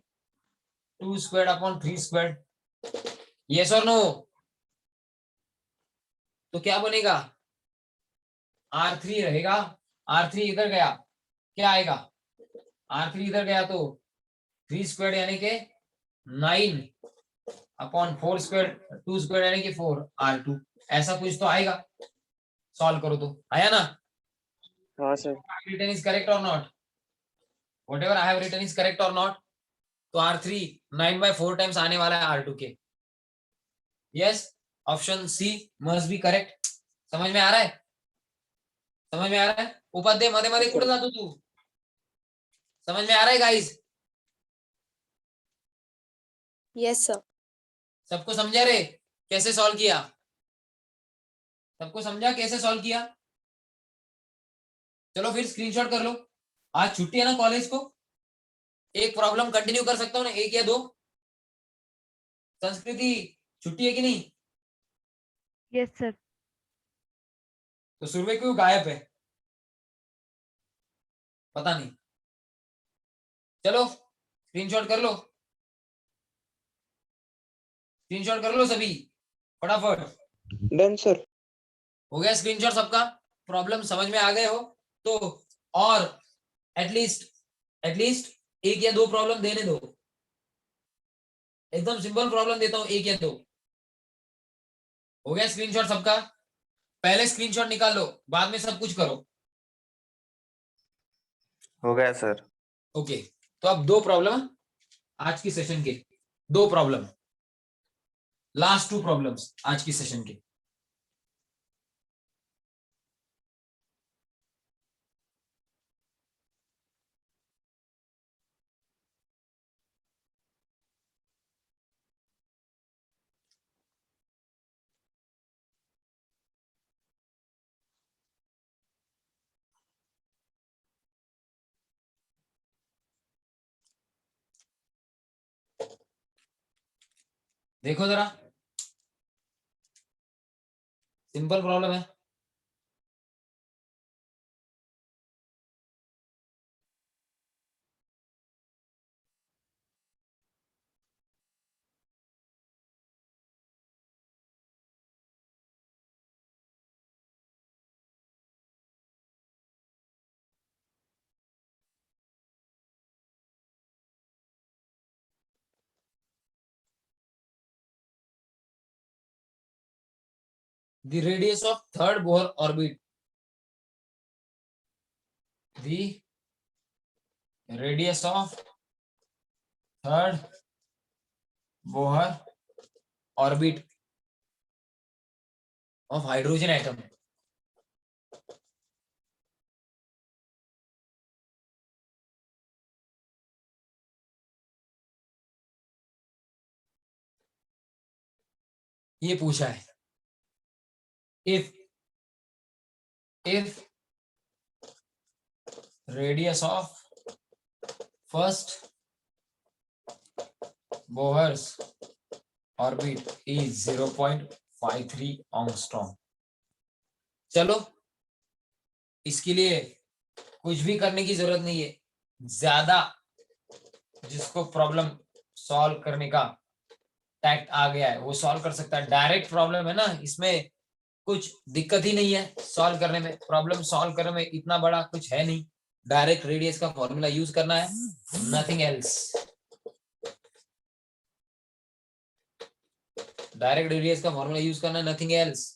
2 स्क्वायर अपॉन 3 स्क्वायर. यस और नो? तो क्या बनेगा R3 रहेगा, R3 इधर गया क्या आएगा, R3 इधर गया तो 3 स्क्वायर यानी के 9 अपॉन 4 स्क्वायर, 2 स्क्वायर यानी कि 4 R2. ऐसा कुछ तो आएगा. सॉल्व करो तो. आया ना? हाँ sir. written is correct or not? Whatever I have written is correct or not? तो R3 9/4 टाइम्स आने वाला है R2 के. Yes, option C must be correct. समझ में आ रहा है? समझ में आ रहा है? उपाध्याय मध्ये मध्ये कुठे जातो तू? समझ में आ रहा है गाइस? Yes sir. सबको समझा रे कैसे सॉल्व किया? सबको समझा कैसे सॉल्व किया? चलो फिर स्क्रीनशॉट कर लो. आज छुट्टी है ना कॉलेज को, एक प्रॉब्लम कंटिन्यू कर सकता हूँ ना, एक या दो. संस्कृति छुट्टी है कि नहीं? Yes sir. तो सुरभि क्यों गायब है पता नहीं. चलो स्क्रीनशॉट कर लो, स्क्रीनशॉट कर लो सभी फटाफट. Done, sir. हो गया स्क्रीनशॉट सबका? प्रॉब्लम समझ में आ गए हो तो, और एटलीस्ट एक या दो प्रॉब्लम देने दो. एकदम सिंपल प्रॉब्लम देता हूं, एक या दो. हो गया स्क्रीनशॉट सबका? पहले स्क्रीनशॉट निकाल लो, बाद में सब कुछ करो. हो गया सर. ओके. तो अब दो प्रॉब्लम आज की सेशन के, दो प्रॉब्लम, लास्ट 2 प्रॉब्लम्स आज की सेशन के. देखो जरा, सिंपल प्रॉब्लम है। The radius of third Bohr orbit. The radius of third Bohr orbit of hydrogen atom. ये पूछा है। If radius of first Bohr's orbit is 0.53 angstrom. चलो इसके लिए कुछ भी करने की जरूरत नहीं है, ज्यादा जिसको प्रॉब्लम सॉल्व करने का टैक्ट आ गया है वो सॉल्व कर सकता है। डायरेक्ट प्रॉब्लम है ना, इसमें कुछ दिक्कत ही नहीं है सॉल्व करने में। प्रॉब्लम सॉल्व करने में इतना बड़ा कुछ है नहीं, डायरेक्ट रेडियस का फॉर्मूला यूज करना है, नथिंग एल्स। डायरेक्ट रेडियस का फॉर्मूला यूज करना है, नथिंग एल्स।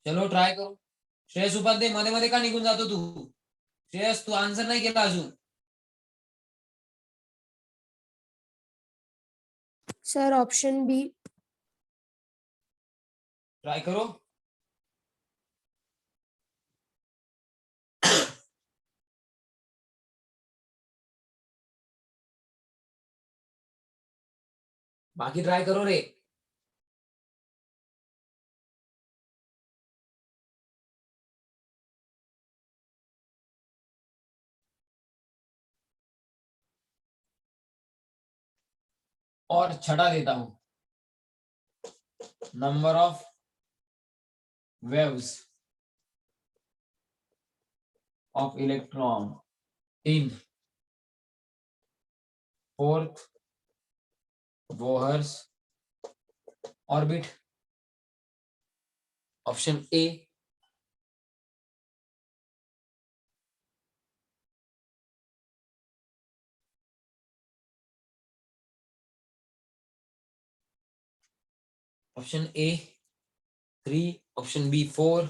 चलो ट्राय करू। श्रेयस उपाध्याय मध्ये मध्ये का निघून जातो तू? श्रेयस तू आन्सर नाही केला अजून। Sir option B. ट्राय करो। बाकी ट्राय करो रे। और छठा देता हूं, number of waves of electron in fourth Bohr's orbit. Option A, option A 3, option B 4,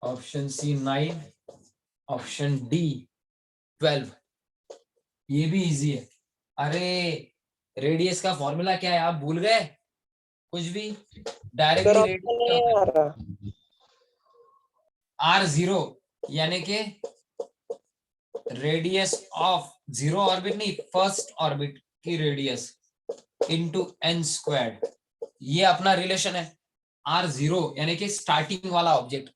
option C 9, option D 12। ये भी इजी है। अरे रेडियस का फॉर्मूला क्या है, आप भूल गए कुछ भी? सर डायरेक्टली ऑप्शन नहीं आ रहा। R0 यानी कि रेडियस ऑफ जीरो ऑर्बिट नहीं, फर्स्ट ऑर्बिट की रेडियस इंटू n स्क्वायर, ये अपना रिलेशन है। R0 यानी कि स्टार्टिंग वाला ऑब्जेक्ट,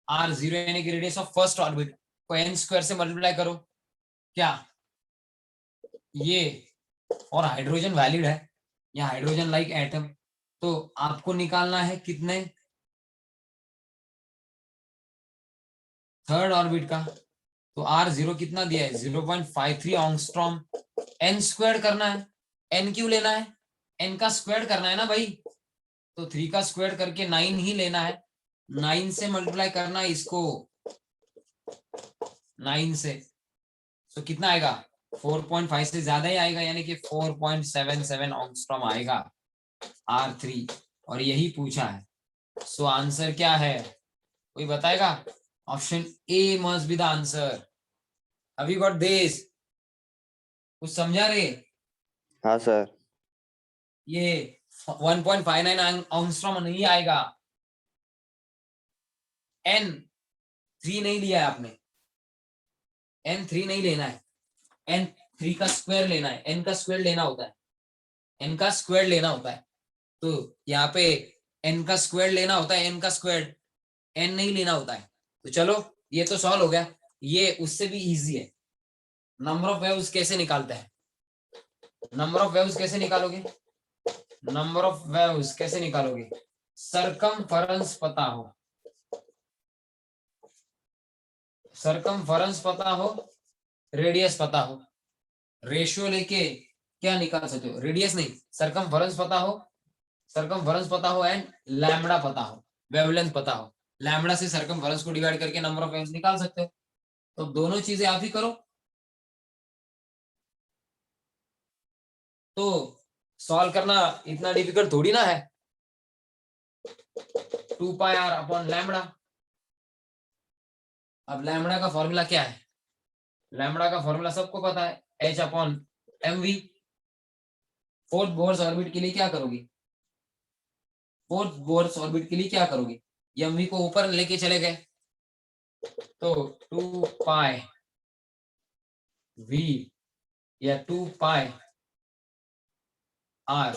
R0 यानी कि रेडियस ऑफ फर्स्ट ऑर्बिट को n स्क्वायर से मल्टीप्लाई करो। क्या ये? और हाइड्रोजन वैलिड है या हाइड्रोजन लाइक एटम, तो आपको निकालना है कितने थर्ड ऑर्बिट का। तो R0 कितना दिया है? 0.53 एंगस्ट्रॉम। n स्क्वायर करना है, n क्यों लेना है? n का स्क्वायर करना है ना भाई, तो 3 का स्क्वायर करके 9 ही लेना है। 9 से मल्टीप्लाई करना है इसको 9 से, तो कितना आएगा? 4.5 से ज्यादा ही आएगा, यानी कि 4.77 एंगस्ट्रॉम आएगा R3, और यही पूछा है। सो आंसर क्या है कोई बताएगा? Option A must be the answer. Have you got this? कुछ समझा रे? हाँ सर। ये 1.59 एंगस्ट्रॉम नहीं आएगा, N3 नहीं लिया है आपने, N3 नहीं लेना है, N3 का स्क्वायर लेना है, N का स्क्वायर लेना होता है, N का स्क्वायर लेना होता है। तो यहाँ पे N का स्क्वायर लेना होता है, N का स्क्वायर, N नहीं लेना होता है। तो चलो ये तो सॉल्व हो गया, ये उससे भी इजी है। नंबर ऑफ वेव्स कैसे निकालते हैं, नंबर ऑफ वेव्स कैसे निकालोगे, नंबर ऑफ वेव्स कैसे निकालोगे, सरकमफेरेंस पता हो, सरकमफेरेंस पता हो, रेडियस पता हो, रेशियो लेके क्या निकाल सकते हो, रेडियस नहीं, सरकमफेरेंस पता हो, सरकमफेरेंस पता हो एंड लैम्बडा पता हो, वेवलेंथ पता हो, लैम्बडा से सरकमफेरेंस को डिवाइड करके नंबर ऑफ वेव्स निकाल सकते हो। तो दोनों चीजें आप ही करो, तो सॉल्व करना इतना डिफिकल्ट थोड़ी ना है। 2 पाई आर अपॉन लैम्बडा। अब लैम्बडा का फॉर्मूला क्या है, लैम्बडा का फॉर्मूला सबको पता है, h upon mv। Fourth Bohr's orbit के लिए क्या करोगे, फोर्थ बोर्स ऑर्बिट के लिए क्या करोगे, mv को ऊपर लेके चले गए तो 2 पाई v या 2 पाई r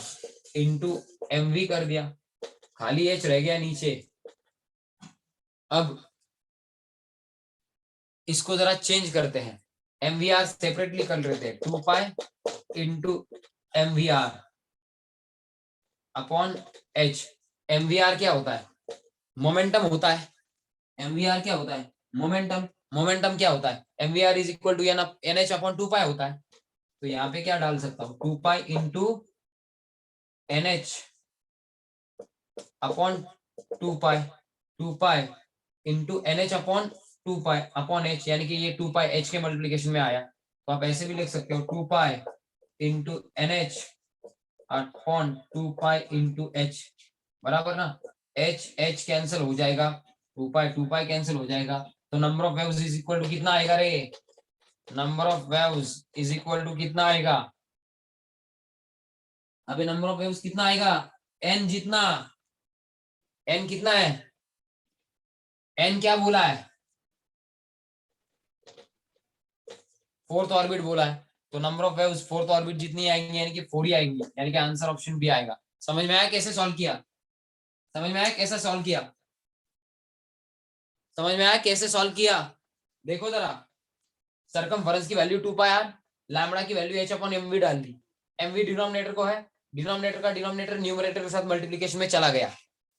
इंटू mv कर दिया, खाली h रह गया नीचे। अब इसको जरा चेंज करते हैं, mvr सेपरेटली कर लेते हैं, 2 pi into mvr upon h। mvr क्या होता है, मोमेंटम होता है, mvr क्या होता है, मोमेंटम, मोमेंटम क्या होता है, mvr is equal to nh upon 2 pi होता है। तो यहाँ पे क्या डाल सकता हूँ, 2 पाई इंटू nh अपॉन 2 पाई, 2 pi into nh upon 2 pi upon h, यानी कि ये 2 पाई h के मल्टीप्लिकेशन में आया। तो आप ऐसे भी लिख सकते हो 2 pi into nh upon 2 pi into h, बराबर ना, h कैंसिल हो जाएगा, 2 पाई कैंसिल हो जाएगा। तो number of waves is equal to कितना आएगा रे, number of waves is equal to कितना आएगा, अबे नंबर ऑफ वेव्स कितना आएगा, n जितना, n कितना है, n क्या बोला है, फोर्थ ऑर्बिट बोला है। तो number of waves fourth orbit जितनी आएंगी यानी कि 4 ही आएंगी, यानी कि आंसर ऑप्शन बी आएगा। समझ में आया कैसे सॉल्व किया, समझ में आया कैसे सॉल्व किया, समझ में आया कैसे सॉल्व किया। देखो जरा, सरकमफेरेंस की वैल्यू 2 पाई आर, लैम्बडा की वैल्यू h अपॉन mv डाल दी, mv डिनोमिनेटर को है, डिनोमिनेटर का डिनोमिनेटर न्यूमरेटर के साथ मल्टीप्लिकेशन में चला गया,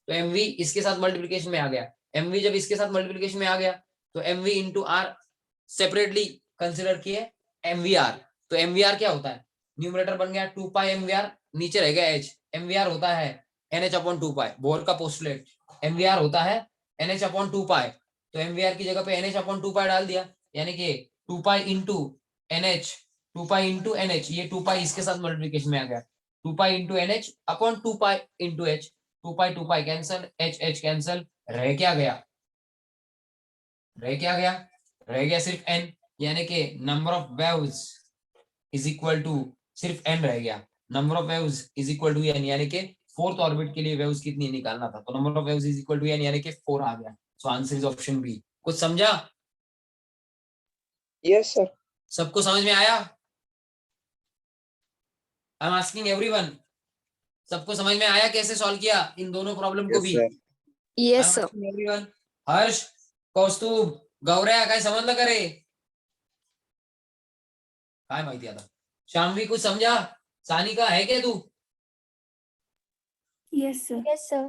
तो mv इसके साथ मल्टीप्लिकेशन में आ गया, mv जब इसके साथ मल्टीप्लिकेशन में आ गया तो mv into R separately consider किए mvr। तो mvr क्या होता है, न्यूमरेटर बन गया 2 पाई mvr, नीचे रह गया h, mvr होता है nh अपॉन 2 पाई, बोर का पोस्टुलेट, mvr होता है nh अपॉन 2 पाई। तो mvr की जगह पे nh अपॉन 2 पाई डाल दिया, यानी कि 2 pi into nh, 2 pi into nh, ये 2 पाई इसके साथ मल्टीप्लिकेशन में आ गया, 2 pi into nh upon 2 pi into h, 2 पाई कैंसल, h कैंसल, रह क्या गया, रह क्या गया, रह गया सिर्फ n, यानी कि number of waves is equal to सिर्फ n रह गया, number of waves is equal to n, यानी कि फोर्थ ऑर्बिट के लिए वेव्स कितनी निकालना था, तो number of waves is equal to n, यानी कि 4 आ गया। So answer is option B. कुछ समझा, यस सर। सबको समझ में आया, आई एम आस्किंग एवरीवन, सबको समझ में आया कैसे सॉल्व किया इन दोनों प्रॉब्लम को भी, Yes, sir. एवरीवन। हर्ष, कौस्तुभ, गौरया काय समजलं का रे, काय माहिती आता, शामवी कुछ समझा, सानिका है क्या तू, Yes, sir. Yes, sir.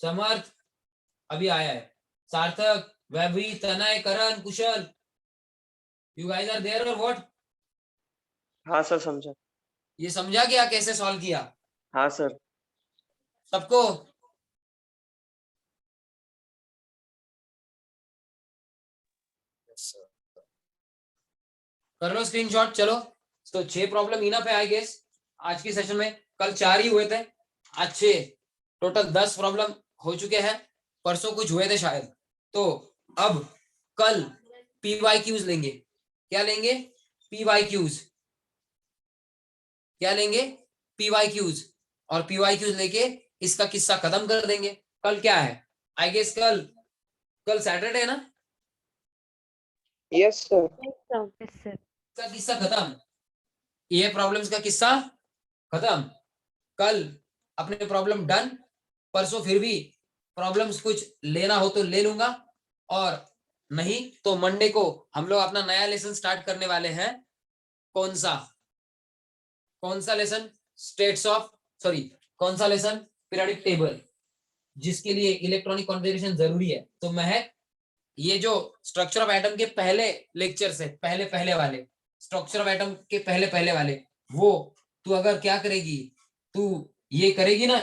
समर्थ अभी आया है, सार्थक, वैभवी, तनय, करण, कुशल, यू गाइस आर देयर और व्हाट, हाँ सर समझा। ये समझा क्या कैसे सॉल्व किया हाँ सर। सबको, कर लो स्क्रीनशॉट। चलो तो 6 प्रॉब्लम इनफ है आई गेस आज की सेशन में, कल 4 ही हुए थे, आज 6, टोटल 10 प्रॉब्लम हो चुके हैं, परसों कुछ हुए थे शायद। तो अब कल PYQs लेंगे, क्या लेंगे, PYQs, क्या लेंगे, PYQs, और PYQs लेके इसका किस्सा खत्म कर देंगे। कल क्या है, आई गेस कल कल सैटरडे है ना, यस सर। का किस्सा खत्म, ये प्रॉब्लम्स का किस्सा खत्म। कल अपने प्रॉब्लम डन, परसों फिर भी प्रॉब्लम्स कुछ लेना हो तो ले लूंगा, और नहीं तो मंडे को हम लोग अपना नया लेसन स्टार्ट करने वाले हैं। कौन सा लेसन? स्टेट्स ऑफ, सॉरी, कौन सा लेसन? पीरियोडिक टेबल, जिसके लिए इलेक्ट्रॉनिक कॉन्फ़िगरेशन जरूरी है। तो महक, ये जो स्ट्रक्चर ऑफ एटम के पहले लेक्चर से पहले वाले, स्ट्रक्चर ऑफ एटम के पहले वाले, वो तू अगर क्या करेगी, तू ये करेगी ना,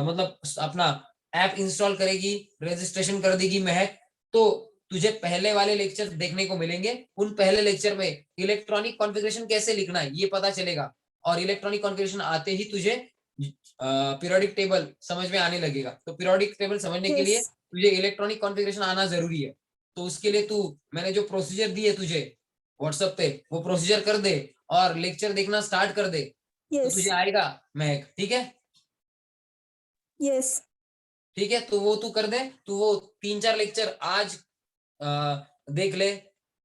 मतलब अपना ऐप इंस्टॉल करेगी, रजिस्ट्रेशन कर देगी महक, तो तुझे पहले वाले लेक्चर देखने को मिलेंगे। उन पहले लेक्चर में इलेक्ट्रॉनिक कॉन्फ़िगरेशन कैसे लिखना है ये पता चलेगा, और इलेक्ट्रॉनिक कॉन्फ़िगरेशन आते ही तुझे पीरियोडिक टेबल समझ में आने लगेगा। तो पीरियोडिक टेबल समझने के लिए तुझे इलेक्ट्रॉनिक कॉन्फ़िगरेशन आना जरूरी है। तो उसके लिए तू, मैंने जो प्रोसीजर दी है तुझे व्हाट्सएप पे, वो प्रोसीजर कर दे और लेक्चर देखना स्टार्ट कर दे, तो तुझे आएगा महक। ठीक है? यस ठीक है, तो वो तू कर दे। तो वो 3-4 लेक्चर आज देख ले,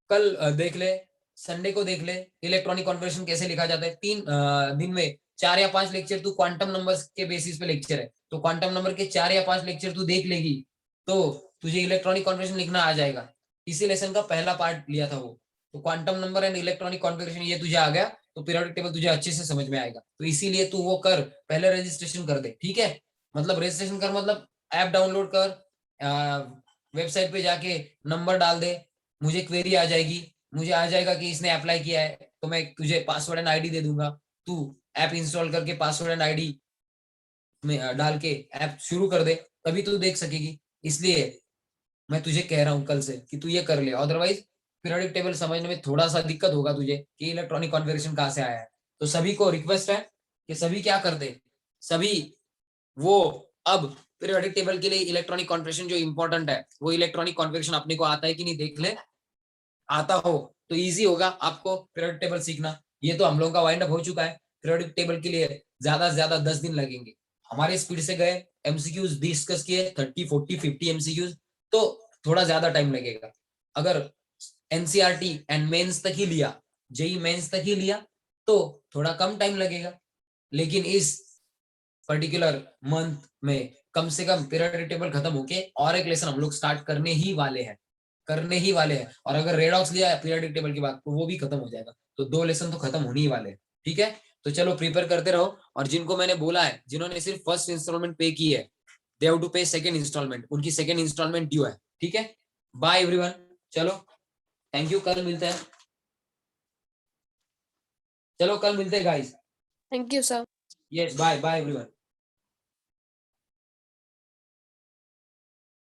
कल देख ले, संडे को देख ले, इलेक्ट्रॉनिक कॉन्फ़िगरेशन कैसे लिखा जाता है। 3 दिन में 4 या 5 लेक्चर तू क्वांटम नंबर्स के बेसिस पे लेक्चर है, तो क्वांटम नंबर के 4 या 5 लेक्चर तू देख लेगी, तो तुझे इलेक्ट्रॉनिक कॉन्फ़िगरेशन लिखना आ जाएगा। इसी लेसन का पहला पार्ट लिया था वो, तो quantum number and electronic configuration ये तुझे आ गया, तो पीरियोडिक टेबल तुझे अच्छे से समझ में आएगा। तो इसीलिए तू वो कर, पहले रजिस्ट्रेशन कर दे। ठीक है? मतलब रजिस्ट्रेशन कर, मतलब ऐप डाउनलोड कर, वेबसाइट पे जाके नंबर डाल दे, मुझे क्वेरी आ जाएगी, मुझे आ जाएगा कि इसने अप्लाई किया है, तो मैं तुझे पासवर्ड एंड आईडी दे दूंगा। तू ऐप इंस्टॉल करके पासवर्ड एंड आईडी में डाल के ऐप शुरू कर दे, तभी तू देख सकेगी। इसलिए मैं तुझे कह रहा हूँ कल से कि तू ये कर ले, अदरवाइज पीरियोडिक टेबल समझने में थोड़ा सा दिक्कत होगा तुझे कि इलेक्ट्रॉनिक कॉन्फ़िगरेशन कहाँ से आया है। तो सभी को रिक्वेस्ट है कि सभी क्या कर दे, सभी वो अब पीरियोडिक टेबल के लिए इलेक्ट्रॉनिक कॉन्फ़िगरेशन जो इंपॉर्टेंट है, वो इलेक्ट्रॉनिक कॉन्फ़िगरेशन अपने को आता है कि नहीं देख ले। आता हो तो इजी होगा आपको पीरियोडिक टेबल सीखना। ये तो हम लोगों का वाइंड अप हो चुका है। पीरियोडिक टेबल के लिए ज्यादा से ज्यादा 10 दिन लगेंगे। हमारे स्पीड से गए, एमसीक्यूज डिस्कस किए 30, 40, 50 एमसीक्यूज, तो थोड़ा ज्यादा टाइम लगेगा। अगर एनसीईआरटी एंड मेंस तक ही लिया, जेई मेंस तक ही लिया, तो थोड़ा कम टाइम लगेगा। लेकिन इस पर्टिकुलर मंथ में कम से कम पीरियोडिक टेबल खत्म होके और एक लेसन हम लोग स्टार्ट करने ही वाले हैं। और अगर रेडॉक्स लिया पीरियोडिक टेबल के बाद तो वो भी खत्म हो जाएगा। तो 2 लेसन तो खत्म होने ही वाले हैं। ठीक है? तो चलो प्रिपेयर करते रहो, और जिनको मैंने बोला है, जिन्होंने सिर्फ फर्स्ट इंस्टॉलमेंट पे की है, they have to pay second instalment, उनकी सेकंड इंस्टॉलमेंट ड्यू है। ठीक है? बाय एवरीवन, चलो थैंक यू, कल मिलते हैं। चलो कल मिलते हैं guys. Thank you sir. Yes, bye bye everyone.